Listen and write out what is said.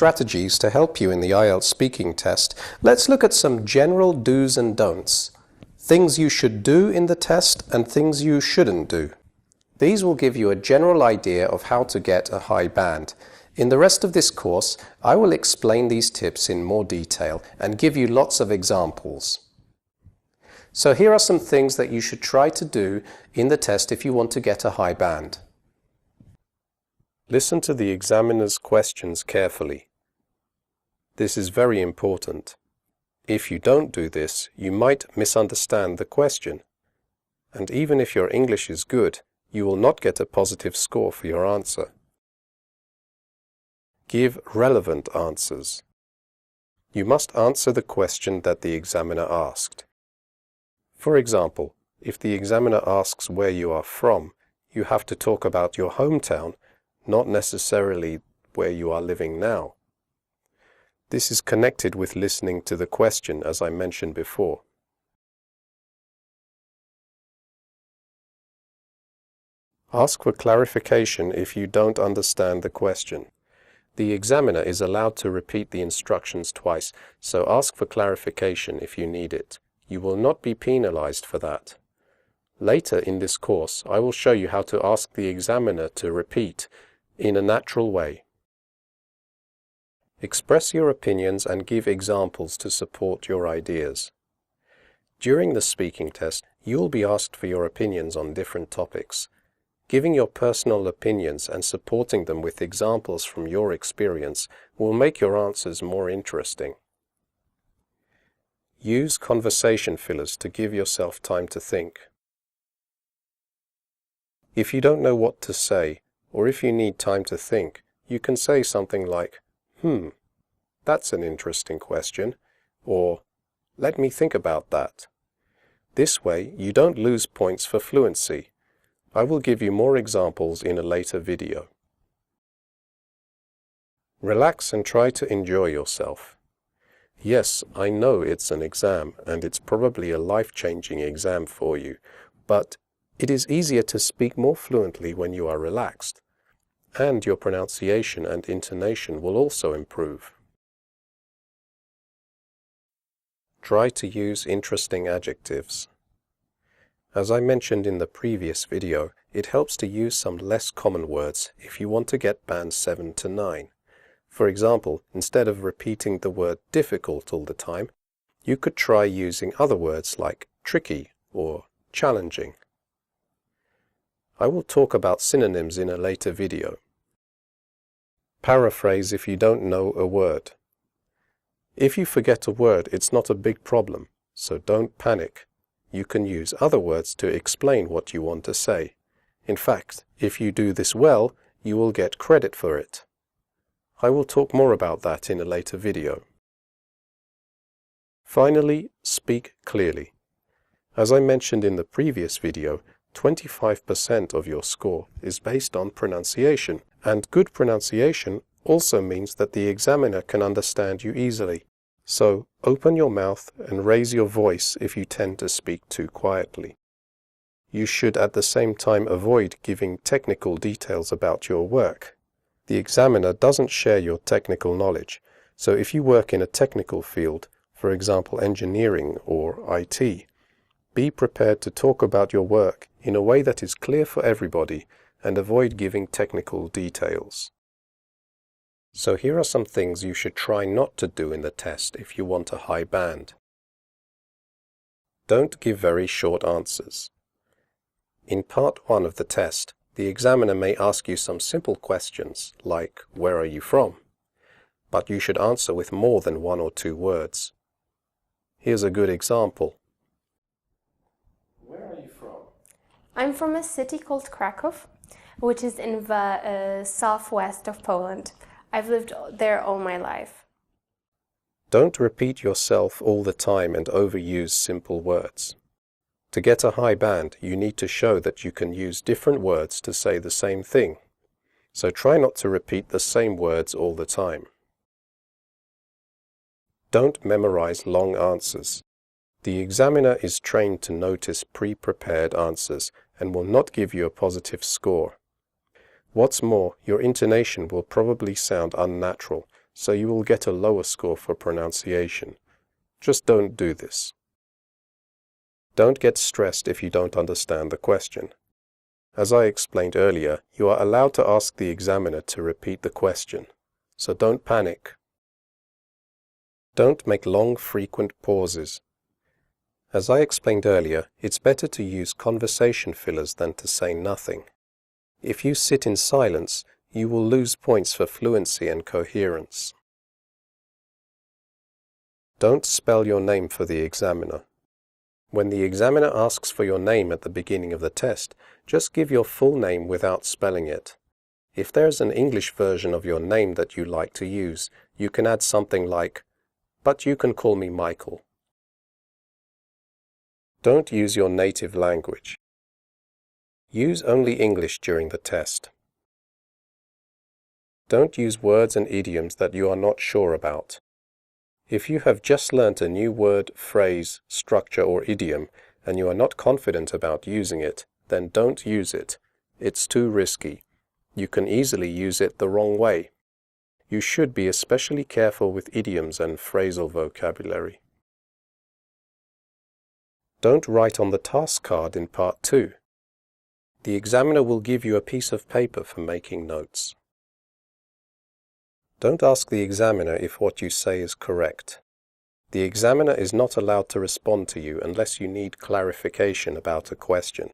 strategies to help you in the IELTS speaking test, let's look at some general do's and don'ts. Things you should do in the test and things you shouldn't do. These will give you a general idea of how to get a high band. In the rest of this course, I will explain these tips in more detail and give you lots of examples. So here are some things that you should try to do in the test if you want to get a high band. Listen to the examiner's questions carefully. This is very important. If you don't do this, you might misunderstand the question. And even if your English is good, you will not get a positive score for your answer. Give relevant answers. You must answer the question that the examiner asked. For example, if the examiner asks where you are from, you have to talk about your hometown, not necessarily where you are living now. This is connected with listening to the question, as I mentioned before. Ask for clarification if you don't understand the question. The examiner is allowed to repeat the instructions twice, so ask for clarification if you need it. You will not be penalized for that. Later in this course, I will show you how to ask the examiner to repeat in a natural way. Express your opinions and give examples to support your ideas. During the speaking test, you will be asked for your opinions on different topics. Giving your personal opinions and supporting them with examples from your experience will make your answers more interesting. Use conversation fillers to give yourself time to think. If you don't know what to say, or if you need time to think, you can say something like, that's an interesting question, or let me think about that. This way, you don't lose points for fluency. I will give you more examples in a later video. Relax and try to enjoy yourself. Yes, I know it's an exam, and it's probably a life-changing exam for you, but it is easier to speak more fluently when you are relaxed, and your pronunciation and intonation will also improve. Try to use interesting adjectives. As I mentioned in the previous video, it helps to use some less common words if you want to get band 7 to 9. For example, instead of repeating the word difficult all the time, you could try using other words like tricky or challenging. I will talk about synonyms in a later video. Paraphrase if you don't know a word. If you forget a word, it's not a big problem, so don't panic. You can use other words to explain what you want to say. In fact, if you do this well, you will get credit for it. I will talk more about that in a later video. Finally, speak clearly. As I mentioned in the previous video, 25% of your score is based on pronunciation, and good pronunciation also means that the examiner can understand you easily. So, open your mouth and raise your voice if you tend to speak too quietly. You should at the same time avoid giving technical details about your work. The examiner doesn't share your technical knowledge, so if you work in a technical field, for example engineering or IT, be prepared to talk about your work in a way that is clear for everybody and avoid giving technical details. So here are some things you should try not to do in the test if you want a high band. Don't give very short answers. In part 1 of the test, the examiner may ask you some simple questions like, where are you from? But you should answer with more than 1 or 2 words. Here's a good example. Where are you from? I'm from a city called Krakow, which is in the southwest of Poland. I've lived there all my life. Don't repeat yourself all the time and overuse simple words. To get a high band, you need to show that you can use different words to say the same thing. So try not to repeat the same words all the time. Don't memorize long answers. The examiner is trained to notice pre-prepared answers and will not give you a positive score. What's more, your intonation will probably sound unnatural, so you will get a lower score for pronunciation. Just don't do this. Don't get stressed if you don't understand the question. As I explained earlier, you are allowed to ask the examiner to repeat the question, so don't panic. Don't make long, frequent pauses. As I explained earlier, it's better to use conversation fillers than to say nothing. If you sit in silence, you will lose points for fluency and coherence. Don't spell your name for the examiner. When the examiner asks for your name at the beginning of the test, just give your full name without spelling it. If there's an English version of your name that you like to use, you can add something like, "But you can call me Michael." Don't use your native language. Use only English during the test. Don't use words and idioms that you are not sure about. If you have just learnt a new word, phrase, structure, or idiom, and you are not confident about using it, then don't use it. It's too risky. You can easily use it the wrong way. You should be especially careful with idioms and phrasal vocabulary. Don't write on the task card in Part 2. The examiner will give you a piece of paper for making notes. Don't ask the examiner if what you say is correct. The examiner is not allowed to respond to you unless you need clarification about a question.